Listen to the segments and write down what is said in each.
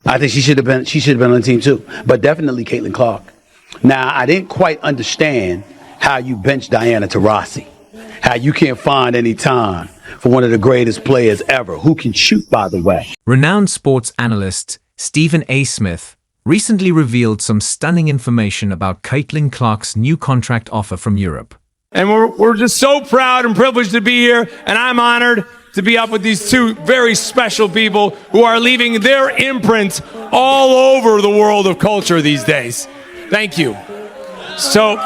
I think she should have been on the team too, but definitely Caitlin Clark. Now, I didn't quite understand how you bench Diana Taurasi, how you can't find any time for one of the greatest players ever, who can shoot, by the way. Renowned sports analyst Stephen A. Smith recently revealed some stunning information about Caitlin Clark's new contract offer from Europe. And we're just so proud and privileged to be here, and I'm honored to be up with these two very special people who are leaving their imprint all over the world of culture these days. Thank you. So,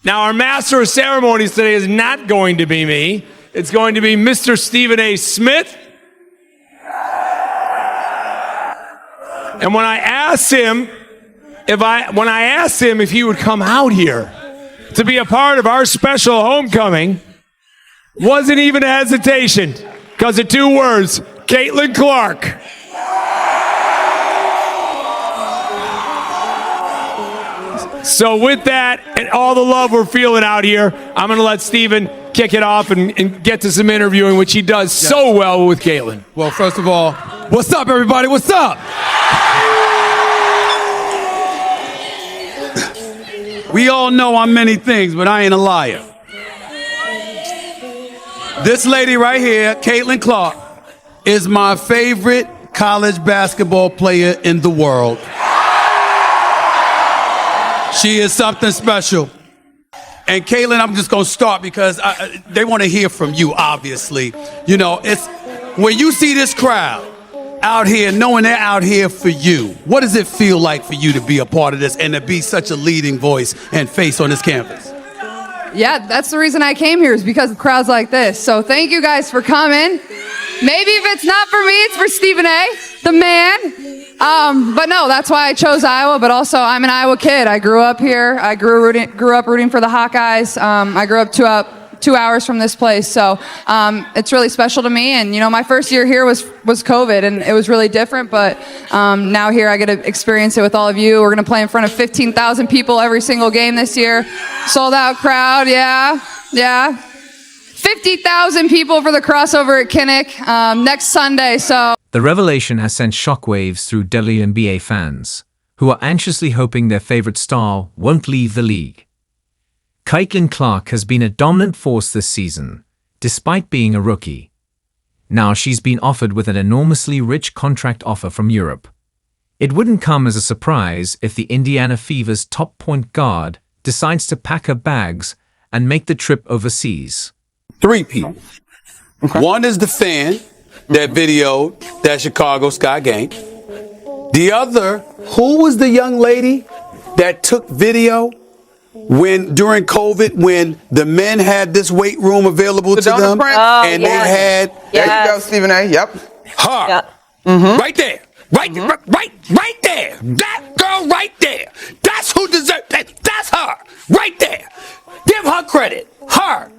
now our master of ceremonies today is not going to be me. It's going to be Mr. Stephen A. Smith. And when I asked him if he would come out here to be a part of our special homecoming, wasn't even a hesitation, because of two words: Caitlin Clark. So with that and all the love we're feeling out here, I'm going to let Stephen kick it off and get to some interviewing, which he does so well with Caitlin. Well, first of all, what's up, everybody? What's up? We all know I'm many things, but I ain't a liar. This lady right here, Caitlin Clark, is my favorite college basketball player in the world. She is something special. And Caitlin, I'm just going to start because they want to hear from you, obviously. You know, it's when you see this crowd out here, knowing they're out here for you, what does it feel like for you to be a part of this and to be such a leading voice and face on this campus? Yeah, that's the reason I came here, is because of crowds like this. So thank you guys for coming. Maybe if it's not for me, it's for Stephen A., the man. But no, that's why I chose Iowa, but also I'm an Iowa kid. I grew up here. I grew up rooting for the Hawkeyes. I grew up 2 hours from this place. So it's really special to me. And, you know, my first year here was COVID, and it was really different. But now here I get to experience it with all of you. We're going to play in front of 15,000 people every single game this year. Sold out crowd. Yeah. 50,000 people for the crossover at Kinnick next Sunday. So The revelation has sent shockwaves through WNBA fans, who are anxiously hoping their favorite star won't leave the league. Caitlin Clark has been a dominant force this season, despite being a rookie. Now she's been offered with an enormously rich contract offer from Europe. It wouldn't come as a surprise if the Indiana Fever's top point guard decides to pack her bags and make the trip overseas. Three people. Okay. One is the fan that videoed that Chicago Sky game. The other, who was the young lady that took video during COVID, when the men had this weight room available to them, and they had there you go, Stephen A. Yep. Her. Yep. Mm-hmm. Right there. Right there. That girl right there. That's who deserves that. That's her. Right there. Give her credit. Her.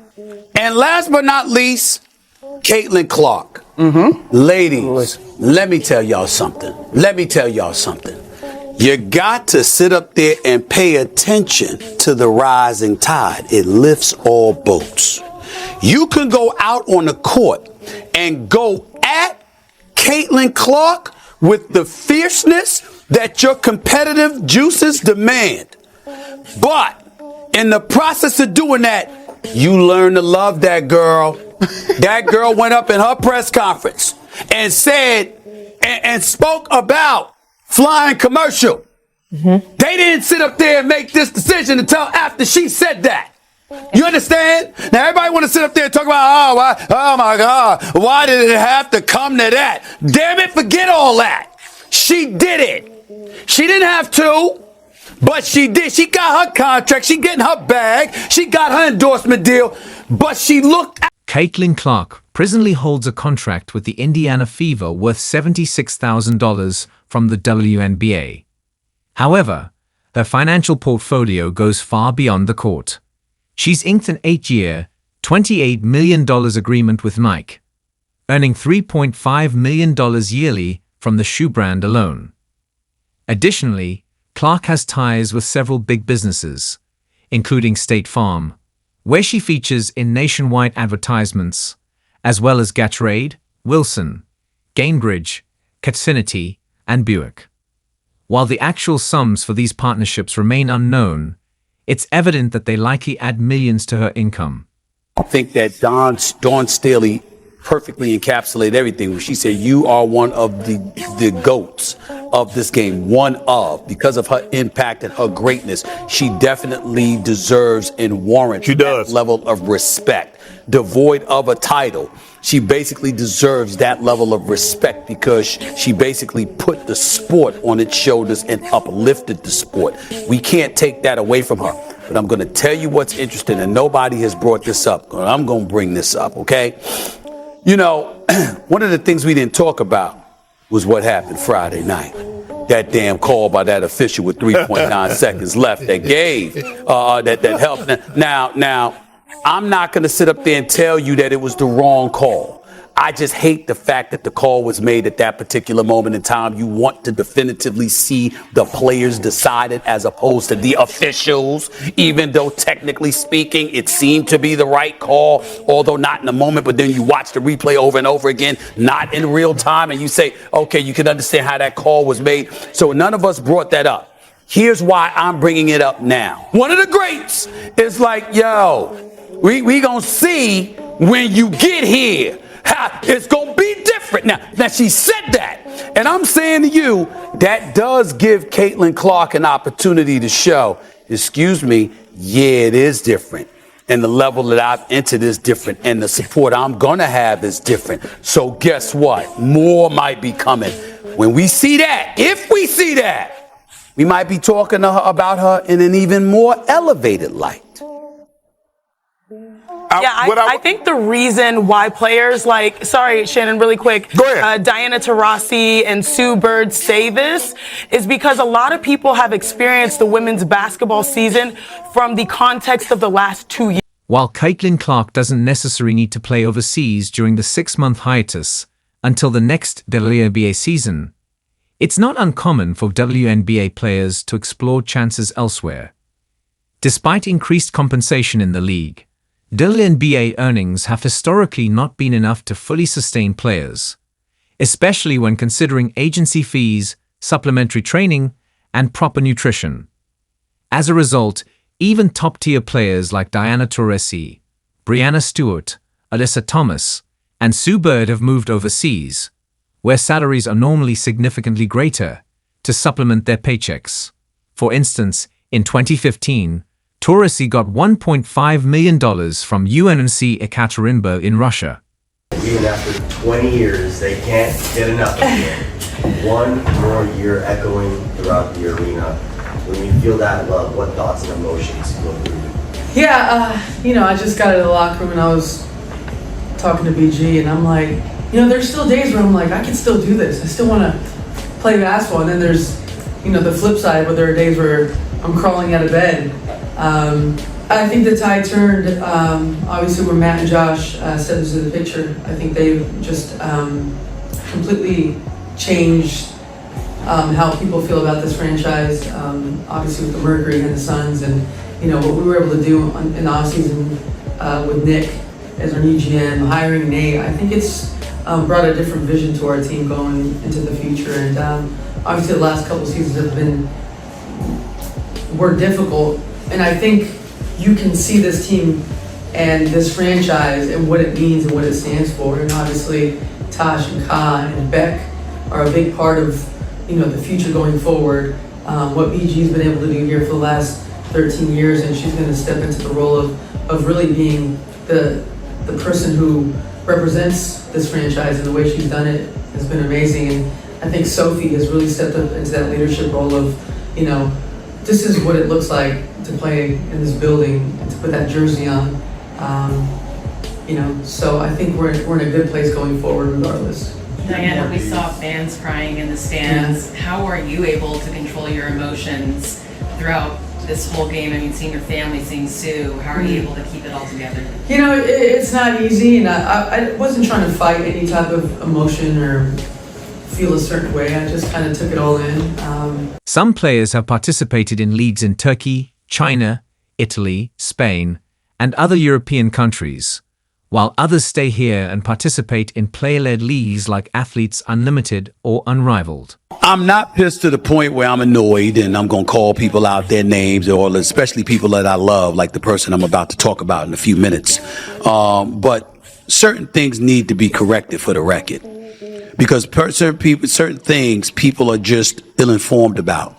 And last but not least, Caitlin Clark. Mm-hmm. Ladies, let me tell y'all something. You got to sit up there and pay attention to the rising tide. It lifts all boats. You can go out on the court and go at Caitlin Clark with the fierceness that your competitive juices demand. But in the process of doing that, you learn to love that girl. That girl went up in her press conference and said and spoke about flying commercial. Mm-hmm. They didn't sit up there and make this decision until after she said that. You understand? Now everybody want to sit up there and talk about, oh my God, why did it have to come to that? Damn it, forget all that. She did it. She didn't have to, but she did. She got her contract. She getting her bag. She got her endorsement deal, but she looked at Caitlin Clark presently holds a contract with the Indiana Fever worth $76,000 from the WNBA. However, her financial portfolio goes far beyond the court. She's inked an 8-year, $28 million agreement with Nike, earning $3.5 million yearly from the shoe brand alone. Additionally, Clark has ties with several big businesses, including State Farm, where she features in nationwide advertisements, as well as Gatorade, Wilson, Gainbridge, Catfinity, and Buick. While the actual sums for these partnerships remain unknown, it's evident that they likely add millions to her income. I think that Dawn Staley perfectly encapsulated everything when she said you are one of the GOATs of this game, because of her impact and her greatness. She definitely deserves and warrants that level of respect. Devoid of a title, she basically deserves that level of respect because she basically put the sport on its shoulders and uplifted the sport. We can't take that away from her. But I'm going to tell you what's interesting, and nobody has brought this up. I'm going to bring this up, okay? You know, one of the things we didn't talk about was what happened Friday night. That damn call by that official with 3.9 seconds left that gave, that helped. Now, I'm not going to sit up there and tell you that it was the wrong call. I just hate the fact that the call was made at that particular moment in time. You want to definitively see the players decide it as opposed to the officials, even though technically speaking, it seemed to be the right call, although not in the moment. But then you watch the replay over and over again, not in real time. And you say, OK, you can understand how that call was made. So none of us brought that up. Here's why I'm bringing it up now. One of the greats is like, yo, we going to see when you get here. It's going to be different. Now, she said that. And I'm saying to you, that does give Caitlin Clark an opportunity to show, excuse me, yeah, it is different. And the level that I've entered is different. And the support I'm going to have is different. So guess what? More might be coming. When we see that, if we see that, we might be talking to her about her in an even more elevated light. I think the reason why players like, sorry, Shannon, really quick, Diana Taurasi and Sue Bird say this is because a lot of people have experienced the women's basketball season from the context of the last 2 years. While Caitlin Clark doesn't necessarily need to play overseas during the 6-month hiatus until the next WNBA season, it's not uncommon for WNBA players to explore chances elsewhere. Despite increased compensation in the league, WNBA earnings have historically not been enough to fully sustain players, especially when considering agency fees, supplementary training, and proper nutrition. As a result, even top-tier players like Diana Taurasi, Breanna Stewart, Alyssa Thomas, and Sue Bird have moved overseas, where salaries are normally significantly greater, to supplement their paychecks. For instance, in 2015, Taurasi got $1.5 million from UNC Ekaterinburg in Russia. Even after 20 years, they can't get enough of it. One more year echoing throughout the arena. When you feel that love, what thoughts and emotions go through you? Yeah, I just got out of the locker room and I was talking to BG and I'm like, there's still days where I'm like, I can still do this. I still want to play basketball. And then there's, the flip side where there are days where I'm crawling out of bed. I think the tide turned, obviously, where Matt and Josh stepped into the picture. I think they've just completely changed how people feel about this franchise, obviously with the Mercury and the Suns, and what we were able to do in the offseason with Nick as our new GM, hiring Nate. I think it's brought a different vision to our team going into the future. And obviously the last couple seasons were difficult. And I think you can see this team and this franchise and what it means and what it stands for. And obviously, Tosh and Ka and Beck are a big part of, the future going forward. What BG's been able to do here for the last 13 years, and she's going to step into the role of really being the person who represents this franchise, and the way she's done it has been amazing. And I think Sophie has really stepped up into that leadership role of, this is what it looks like to play in this building and to put that jersey on. So I think we're in a good place going forward regardless. Diana, we saw fans crying in the stands. Yeah. How are you able to control your emotions throughout this whole game? I mean, seeing your family, seeing Sue, how are you able to keep it all together? It's not easy, and I wasn't trying to fight any type of emotion or feel a certain way. I just kind of took it all in. Some players have participated in leagues in Turkey, China, Italy, Spain, and other European countries, while others stay here and participate in player-led leagues like Athletes Unlimited or Unrivaled. I'm not pissed to the point where I'm annoyed and I'm going to call people out their names, or especially people that I love, like the person I'm about to talk about in a few minutes. But certain things need to be corrected for the record, because certain things people are just ill-informed about.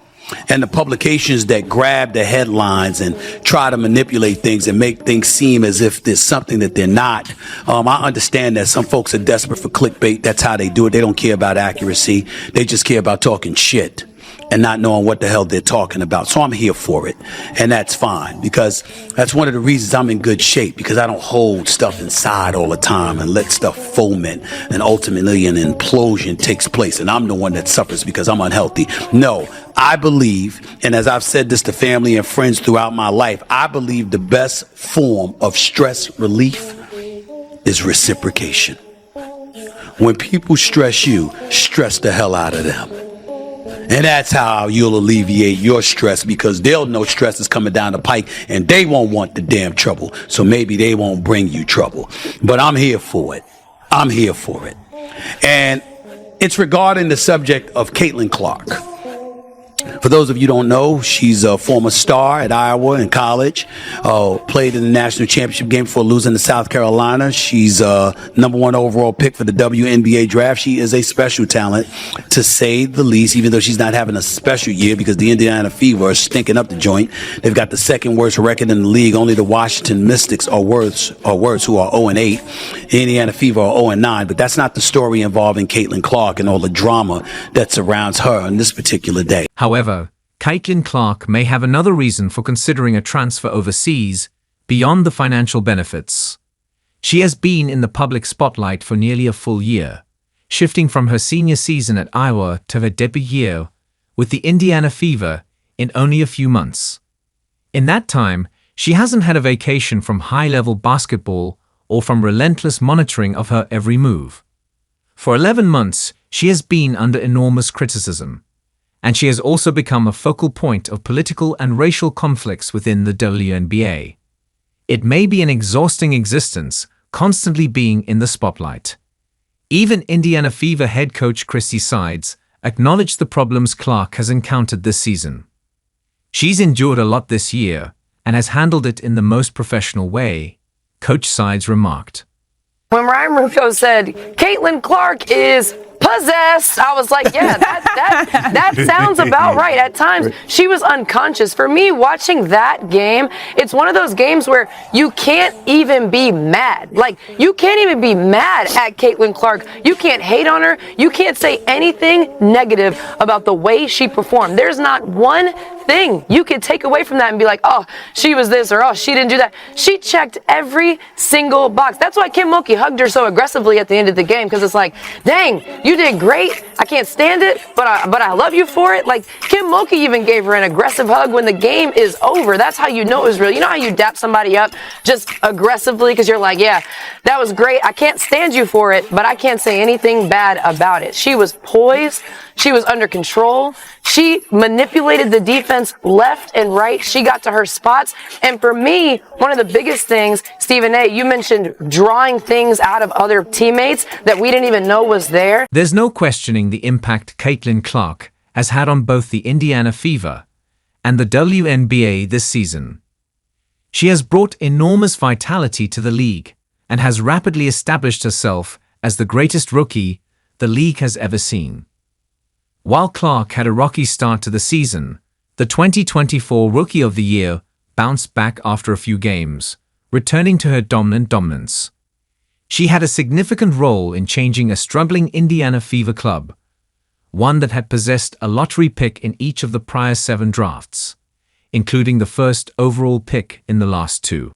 And the publications that grab the headlines and try to manipulate things and make things seem as if there's something that they're not. I understand that some folks are desperate for clickbait. That's how they do it. They don't care about accuracy. They just care about talking shit and not knowing what the hell they're talking about. So I'm here for it. And that's fine, because that's one of the reasons I'm in good shape, because I don't hold stuff inside all the time and let stuff foment, and ultimately an implosion takes place. And I'm the one that suffers because I'm unhealthy. No, I believe, and as I've said this to family and friends throughout my life, I believe the best form of stress relief is reciprocation. When people stress you, stress the hell out of them. And that's how you'll alleviate your stress, because they'll know stress is coming down the pike and they won't want the damn trouble. So maybe they won't bring you trouble. But I'm here for it. I'm here for it. And it's regarding the subject of Caitlin Clark. For those of you who don't know, she's a former star at Iowa in college, played in the national championship game before losing to South Carolina. She's number 1 overall pick for the WNBA draft. She is a special talent, to say the least, even though she's not having a special year, because the Indiana Fever are stinking up the joint. They've got the second worst record in the league. Only the Washington Mystics are worse, who are 0-8. The Indiana Fever are 0-9. But that's not the story involving Caitlin Clark and all the drama that surrounds her on this particular day. However, Caitlin Clark may have another reason for considering a transfer overseas beyond the financial benefits. She has been in the public spotlight for nearly a full year, shifting from her senior season at Iowa to her debut year with the Indiana Fever in only a few months. In that time, she hasn't had a vacation from high-level basketball or from relentless monitoring of her every move. For 11 months, she has been under enormous criticism, and she has also become a focal point of political and racial conflicts within the WNBA. It may be an exhausting existence, constantly being in the spotlight. Even Indiana Fever head coach Christy Sides acknowledged the problems Clark has encountered this season. She's endured a lot this year and has handled it in the most professional way, Coach Sides remarked. When Ryan Ruocco said, Caitlin Clark is possessed, I was like, yeah, that sounds about right. At times, she was unconscious. For me, watching that game, it's one of those games where you can't even be mad. Like, you can't even be mad at Caitlin Clark. You can't hate on her. You can't say anything negative about the way she performed. There's not one thing you could take away from that and be like, oh, she was this, or oh, she didn't do that. She checked every single box. That's why Kim Mulkey hugged her so aggressively at the end of the game, because it's like, dang, you did great. I can't stand it, but I love you for it. Like, Kim Mulkey even gave her an aggressive hug when the game is over. That's how you know it was real. You know how you dap somebody up just aggressively because you're like, yeah, that was great. I can't stand you for it, but I can't say anything bad about it. She was poised. She was under control. She manipulated the defense left and right. She got to her spots. And for me, one of the biggest things, Stephen A., you mentioned drawing things out of other teammates that we didn't even know was there. There's no questioning the impact Caitlin Clark has had on both the Indiana Fever and the WNBA this season. She has brought enormous vitality to the league and has rapidly established herself as the greatest rookie the league has ever seen. While Clark had a rocky start to the season, the 2024 Rookie of the Year bounced back after a few games, returning to her dominance. She had a significant role in changing a struggling Indiana Fever club, one that had possessed a lottery pick in each of the prior 7 drafts, including the first overall pick in the last 2.